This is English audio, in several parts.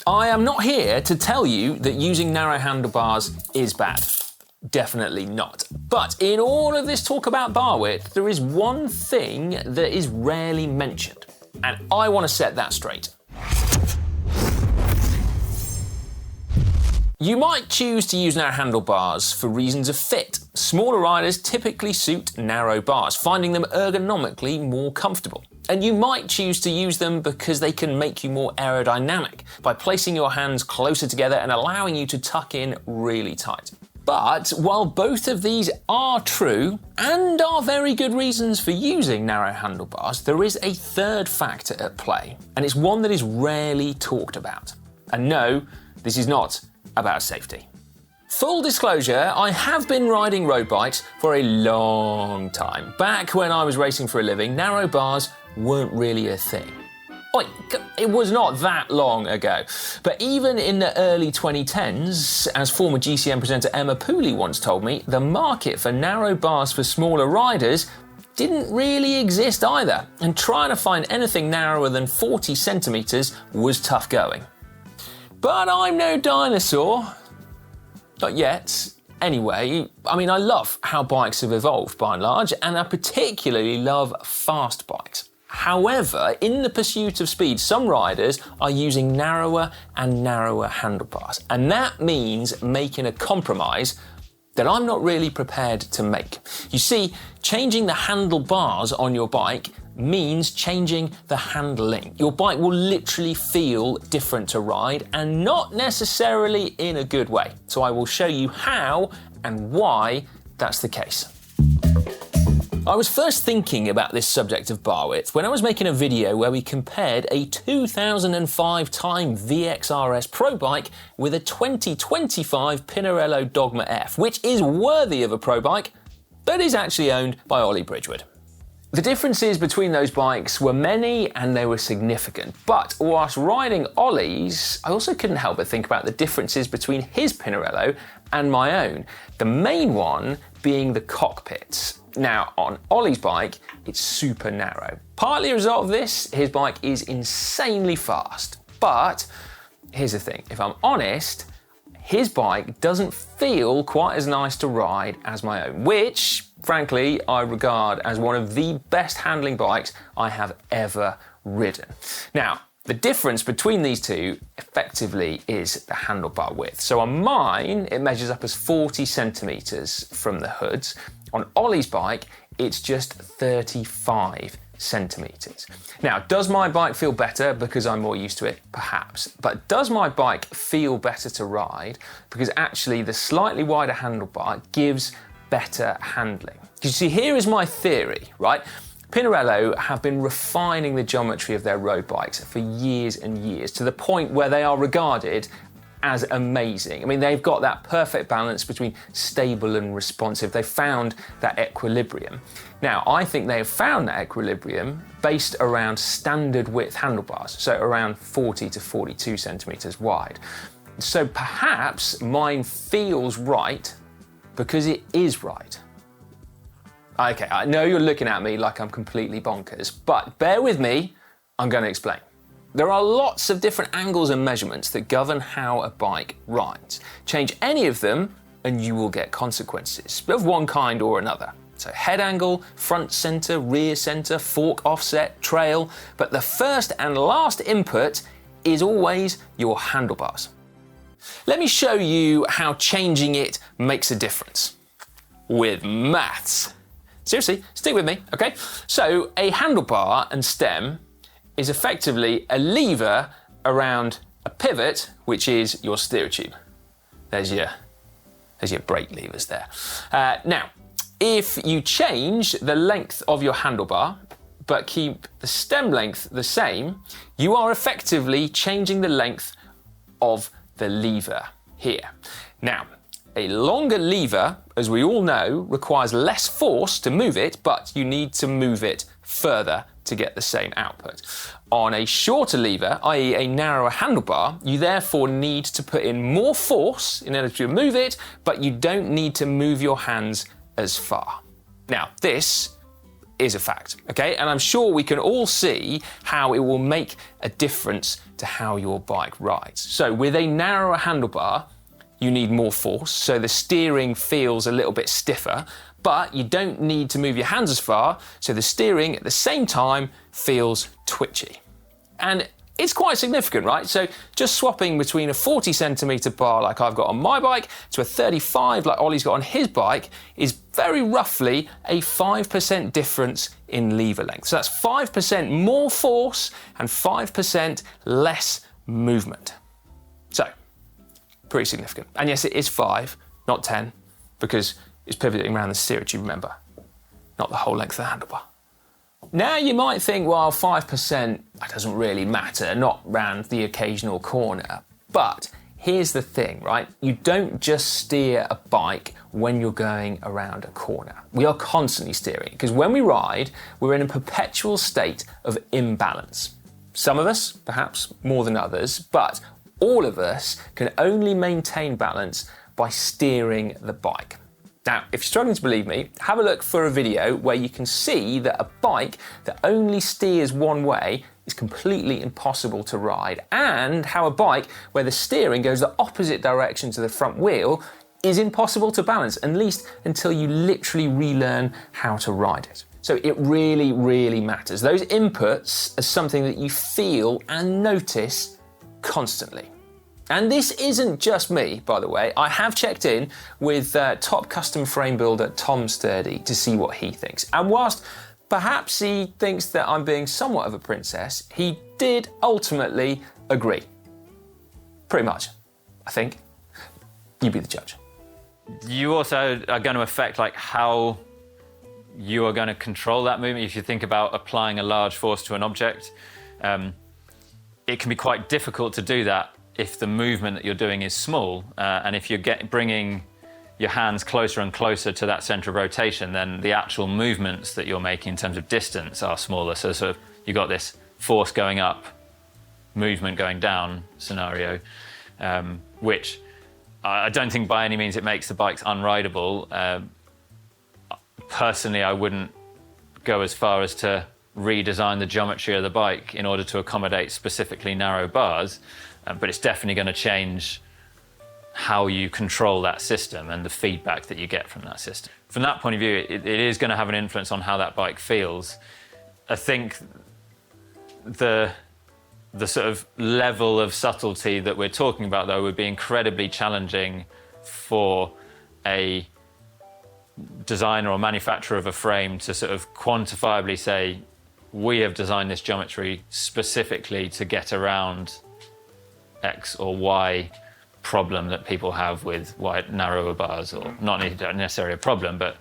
I am not here to tell you that using narrow handlebars is bad. Definitely not. But in all of this talk about bar width, there is one thing that is rarely mentioned, and I want to set that straight. You might choose to use narrow handlebars for reasons of fit. Smaller riders typically suit narrow bars, finding them ergonomically more comfortable. And you might choose to use them because they can make you more aerodynamic by placing your hands closer together and allowing you to tuck in really tight. But while both of these are true and are very good reasons for using narrow handlebars, there is a third factor at play, and it's one that is rarely talked about. And no, this is not about safety. Full disclosure, I have been riding road bikes for a long time. Back when I was racing for a living, narrow bars weren't really a thing. Like, it was not that long ago. But even in the early 2010s, as former GCN presenter Emma Pooley once told me, the market for narrow bars for smaller riders didn't really exist either, and trying to find anything narrower than 40 centimetres was tough going. But I'm no dinosaur. Not yet. Anyway, I love how bikes have evolved by and large, and I particularly love fast bikes. However, in the pursuit of speed, some riders are using narrower and narrower handlebars, and that means making a compromise that I'm not really prepared to make. You see, changing the handlebars on your bike means changing the handling. Your bike will literally feel different to ride, and not necessarily in a good way. So I will show you how and why that's the case. I was first thinking about this subject of bar width when I was making a video where we compared a 2005 Time VXRS Pro bike with a 2025 Pinarello Dogma F, which is worthy of a pro bike, but is actually owned by Ollie Bridgewood. The differences between those bikes were many and they were significant, but whilst riding Ollie's, I also couldn't help but think about the differences between his Pinarello and my own, the main one being the cockpit. Now, on Ollie's bike, it's super narrow. Partly a result of this, his bike is insanely fast. But here's the thing, if I'm honest, his bike doesn't feel quite as nice to ride as my own, which, frankly, I regard as one of the best handling bikes I have ever ridden. Now, the difference between these two effectively is the handlebar width. So on mine, it measures up as 40 centimetres from the hoods. On Ollie's bike, it's just 35 centimetres. Now, does my bike feel better because I'm more used to it? Perhaps. But does my bike feel better to ride? Because actually the slightly wider handlebar gives better handling. You see, here is my theory, right? Pinarello have been refining the geometry of their road bikes for years and years, to the point where they are regarded as amazing. I mean, they've got that perfect balance between stable and responsive. They found that equilibrium. Now, I think they have found that equilibrium based around standard width handlebars, so around 40 to 42 centimetres wide. So perhaps mine feels right because it is right. Okay, I know you're looking at me like I'm completely bonkers, but bear with me, I'm going to explain. There are lots of different angles and measurements that govern how a bike rides. Change any of them and you will get consequences of one kind or another. So head angle, front center, rear center, fork offset, trail, but the first and last input is always your handlebars. Let me show you how changing it makes a difference. With maths. Seriously, stick with me, okay? So a handlebar and stem is effectively a lever around a pivot, which is your steer tube. There's your brake levers there. Now, if you change the length of your handlebar, but keep the stem length the same, you are effectively changing the length of the lever here. Now, a longer lever, as we all know, requires less force to move it, but you need to move it further to get the same output. On a shorter lever, i.e. a narrower handlebar, you therefore need to put in more force in order to move it, but you don't need to move your hands as far. Now, this is a fact, okay? And I'm sure we can all see how it will make a difference to how your bike rides. So with a narrower handlebar, you need more force, so the steering feels a little bit stiffer, but you don't need to move your hands as far, so the steering at the same time feels twitchy. And it's quite significant, right? So just swapping between a 40 centimetre bar like I've got on my bike to a 35 like Ollie's got on his bike is very roughly a 5% difference in lever length. So that's 5% more force and 5% less movement. So, pretty significant. And yes, it is 5, not 10, because it's pivoting around the steerage, you remember, not the whole length of the handlebar. Now you might think, well, 5%, that doesn't really matter, not round the occasional corner. But here's the thing, right? You don't just steer a bike when you're going around a corner. We are constantly steering, because when we ride, we're in a perpetual state of imbalance. Some of us, perhaps more than others, but all of us can only maintain balance by steering the bike. Now, if you're struggling to believe me, have a look for a video where you can see that a bike that only steers one way is completely impossible to ride, and how a bike where the steering goes the opposite direction to the front wheel is impossible to balance, at least until you literally relearn how to ride it. So it really, really matters. Those inputs are something that you feel and notice constantly. And this isn't just me, by the way. I have checked in with top custom frame builder Tom Sturdy to see what he thinks. And whilst perhaps he thinks that I'm being somewhat of a princess, he did ultimately agree. Pretty much, I think. You be the judge. You also are going to affect like how you are going to control that movement. If you think about applying a large force to an object, it can be quite difficult to do that if the movement that you're doing is small, and if you're bringing your hands closer and closer to that center of rotation, then the actual movements that you're making in terms of distance are smaller. So sort of you've got this force going up, movement going down scenario, which I don't think by any means it makes the bikes unrideable. Personally, I wouldn't go as far as to redesign the geometry of the bike in order to accommodate specifically narrow bars. But it's definitely going to change how you control that system and the feedback that you get from that system. From that point of view, it is going to have an influence on how that bike feels. I think the sort of level of subtlety that we're talking about, though, would be incredibly challenging for a designer or manufacturer of a frame to sort of quantifiably say, we have designed this geometry specifically to get around X or Y problem that people have with wide, narrower bars, or not necessarily a problem, but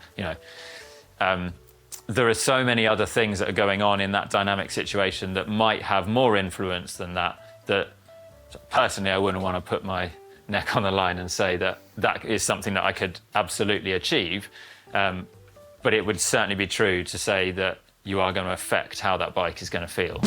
there are so many other things that are going on in that dynamic situation that might have more influence than that personally I wouldn't want to put my neck on the line and say that that is something that I could absolutely achieve, but it would certainly be true to say that you are going to affect how that bike is going to feel.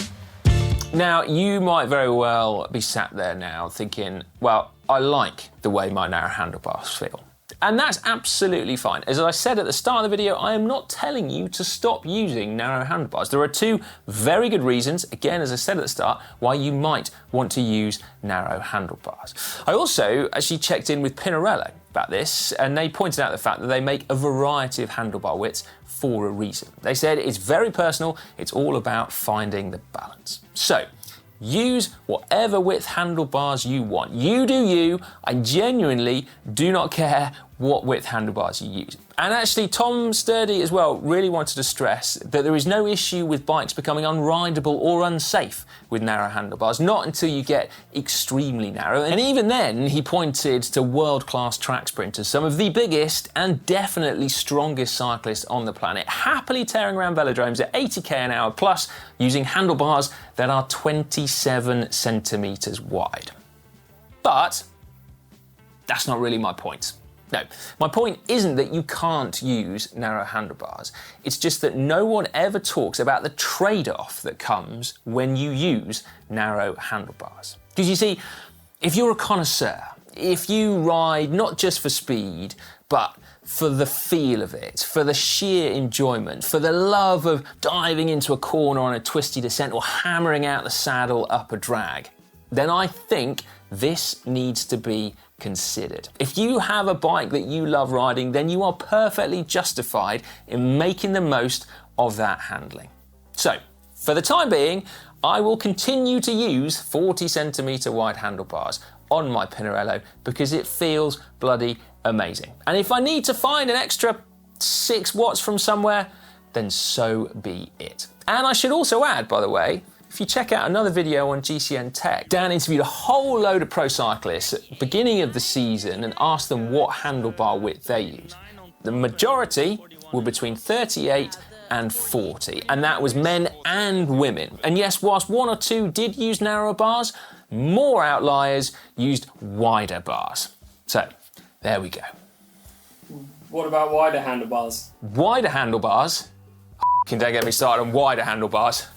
Now, you might very well be sat there now thinking, well, I like the way my narrow handlebars feel. And that's absolutely fine. As I said at the start of the video, I am not telling you to stop using narrow handlebars. There are two very good reasons, again, as I said at the start, why you might want to use narrow handlebars. I also actually checked in with Pinarello about this, and they pointed out the fact that they make a variety of handlebar widths for a reason. They said it's very personal, it's all about finding the balance. So, use whatever width handlebars you want. You do you. I genuinely do not care what width handlebars you use. And actually, Tom Sturdy as well really wanted to stress that there is no issue with bikes becoming unrideable or unsafe with narrow handlebars, not until you get extremely narrow. And even then, he pointed to world-class track sprinters, some of the biggest and definitely strongest cyclists on the planet, happily tearing around velodromes at 80k an hour plus, using handlebars that are 27 centimetres wide. But that's not really my point. No, my point isn't that you can't use narrow handlebars. It's just that no one ever talks about the trade-off that comes when you use narrow handlebars. Because you see, if you're a connoisseur, if you ride not just for speed, but for the feel of it, for the sheer enjoyment, for the love of diving into a corner on a twisty descent or hammering out the saddle up a drag, then I think this needs to be considered. If you have a bike that you love riding, then you are perfectly justified in making the most of that handling. So, for the time being, I will continue to use 40cm wide handlebars on my Pinarello because it feels bloody amazing. And if I need to find an extra 6 watts from somewhere, then so be it. And I should also add, by the way, if you check out another video on GCNTech, Dan interviewed a whole load of pro cyclists at the beginning of the season and asked them what handlebar width they use. The majority were between 38 and 40, and that was men and women. And yes, whilst 1 or 2 did use narrower bars, more outliers used wider bars. So, there we go. What about wider handlebars? Wider handlebars? Don't get me started on wider handlebars.